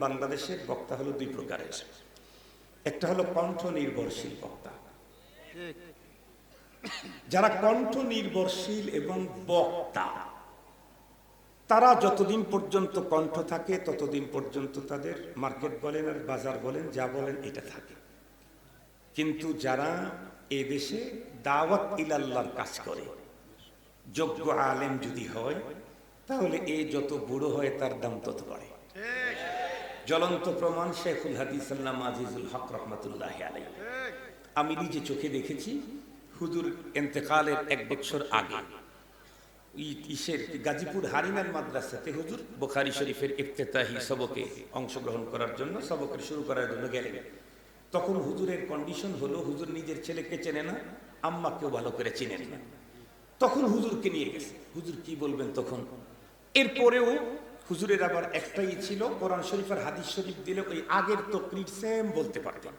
বাংলাদেশের বক্তা হলো দুই প্রকারের। একটা হলো কণ্ঠ নির্ভরশীল বক্তা, যারা কণ্ঠ নির্ভরশীল এবং বক্তা, তারা যতদিন পর্যন্ত কণ্ঠ থাকে ততদিন পর্যন্ত তাদের মার্কেট বলেন আর বাজার বলেন যা বলেন এটা থাকে। কিন্তু যারা এ দেশে দাওয়াত ইলাল্লাহর কাজ করে, যোগ্য আলেম যদি হয়, তাহলে এ যত বুড়ো হয় তার দাম তত বাড়ে। জ্বলন্ত প্রমাণ শেখুল হাদিস আল্লামা আজিজুল হক রহমাতুল্লাহি আলাইহি। আমি নিজে চোখে দেখেছি, হুজুর ইন্তেকালের 1 বছর আগে গাজীপুর হারিনার মাদ্রাসাতে হুজুর বুখারী শরীফের ইফতিতাহি সবকে অংশগ্রহণ করার জন্য, সবকের শুরু করার জন্য গেলেন। তখন হুজুরের কন্ডিশন হলো, হুজুর নিজের ছেলেকে চেনে না, আম্মাকেও ভালো করে চেনেন না। তখন হুজুরকে নিয়ে গেছে, হুজুর কি বলবেন তখন। এরপরেও হুজুরের আবার একটাই ছিল, কোরআন শরীফ আর হাদিস শরীফ দিলে ওই আগের তকরির সেম বলতে পারতেন।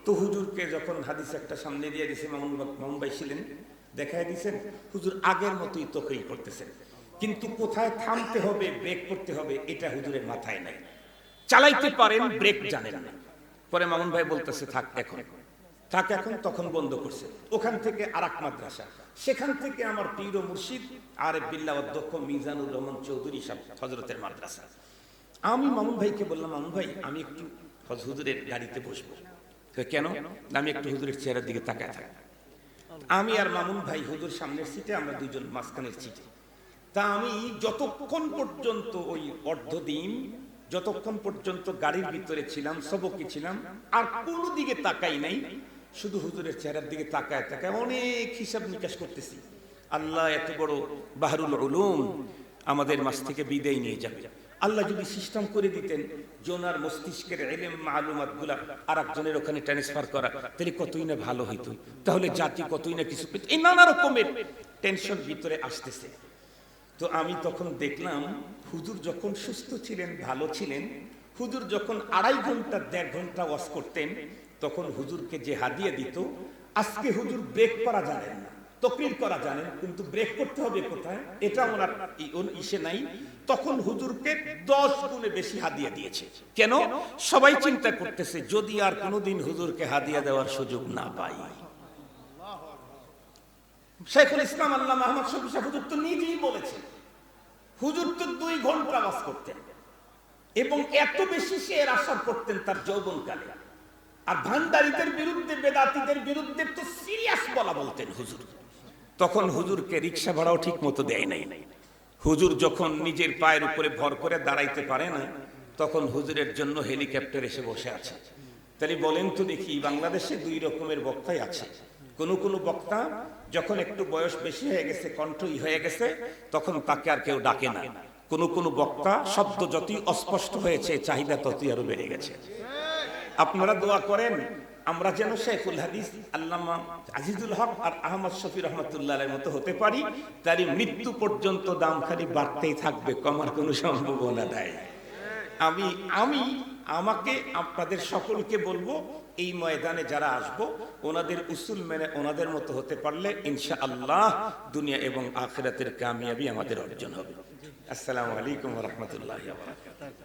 তো হুজুরকে যখন হাদিস একটা সামনে দিয়ে দিয়েছে, মামুন ভাই ছিলেন, দেখায় দিয়েছেন, হুজুর আগের মতোই তকরির করতেছেন, কিন্তু কোথায় থামতে হবে, ব্রেক করতে হবে, এটা হুজুরের মাথায় নাই। চালাইতে পারেন, ব্রেক জানেন না। পরে মামুন ভাই বলতেছে থাক এখন, থাক এখন। তখন বন্ধ করছে। ওখান থেকে আরেক মাদ্রাসা, সেখান থেকে আমার পীর ও মুর্শিদ আরেফ বিল্লাহ অধ্যক্ষ মিজানুর রহমান চৌধুরী সাহেব হযরতের মাদ্রাসা। আমি মামুন ভাইকে বললাম, মামুন ভাই আমি একটু হুজুরের গাড়িতে বসবো। কেন? আমি একটু হুজুরের চেহারার দিকে তাকায় থাকি। আমি আর মামুন ভাই হুজুর সামনের সিটে, আমরা দুইজন মাঝখানের সিটে। তা আমি যতক্ষণ পর্যন্ত ওই অর্ধদিন, যতক্ষণ পর্যন্ত গাড়ির ভিতরে ছিলাম, সবকে ছিলাম, আর কোনো দিকে তাকাই নাই, শুধু হুজুরের চেহারার দিকে তাকায় তাকায় অনেক হিসাব নিকাশ করতেছি। আল্লাহ এত বড় বাহরুল উলুম আমাদের মাঝ থেকে বিদায় নিয়ে যাবে। আল্লাহ যদি সিস্টেম করে দিতেন জোনার মস্তিষ্কের ইলম মালুমাত গুলা আরেকজনের ওখানে ট্রান্সফার করা, তাহলে কতই না ভালো হইতো, তাহলে জাতি কতই না কিছু পেত। এই নানা রকমের টেনশন ভিতরে আসতেছে। তো আমি তখন দেখলাম হুজুর যখন সুস্থ ছিলেন, ভালো ছিলেন, হুজুর যখন 2.5 ঘন্টা 1.5 ঘন্টা ওয়াজ করতেন, তখন হুজুরকে যে হাদিয়া দিত, আজকে হুজুর ব্রেক করা জানেন না, তকরির করা জানেন, কিন্তু ব্রেক করতে হবে কোথায় এটা ওনার ইসে নাই। তখন হুজুরকে 10 গুণে বেশি হাদিয়া দিয়েছে। কেন? সবাই চিন্তা করতেছে যদি আর কোনোদিন হুজুরকে হাদিয়া দেওয়ার সুযোগ না পাই। শেখুল ইসলাম আল্লামা আহমদ শফী সাহেব হুজুর তো নিজেই বলেছেন, হুজুর তো 2 ঘন্টা ওয়াজ করতেন এবং এত বেশি শের আসার করতেন তার যৌবনকালে। আর ভান্ডারীদের বিরুদ্ধে, বেদাতীদের বিরুদ্ধে তো সিরিয়াস বলতেন হুজুর। তখন হুজুরকে রিক্সা ভাড়াও ঠিক মতো দেয় নাই। হুজুর যখন নিজের পায়ের উপরে ভর করে দাঁড়াইতে পারে না, তখন হুজুরের জন্য হেলিকপ্টার এসে বসে আছে। তাহলে বলেন তো দেখি, বাংলাদেশে 2 রকমের বক্তাই আছে। কোন বক্তা যখন একটু বয়স বেশি হয়ে গেছে, কণ্ঠই হয়ে গেছে, তখন তাকে আর কেউ ডাকে না। কোন বক্তা শব্দ যতই অস্পষ্ট হয়েছে, চাহিদা ততই আরো বেড়ে গেছে। আপনারা দোয়া করেন আমরা যেন শেখুল হাদিস আল্লামা আজিজুল হক আর আহমদ শফি রহমাতুল্লাহের মতো হতে পারি। তারই মৃত্যু পর্যন্ত দাম খালি বাড়তেই থাকবে, কমার কোনো সম্ভাবনা নাই। আমাকে আপনাদের সকলকে বলবো, এই ময়দানে যারা আসবো ওনাদের উসুল মেনে ওনাদের মতো হতে পারলে ইনশাআল্লাহ দুনিয়া এবং আখিরাতের কামিয়াবি আমাদের অর্জন হবে। আসসালামু আলাইকুম ওয়া রাহমাতুল্লাহি ওয়া বারাকাতুহু।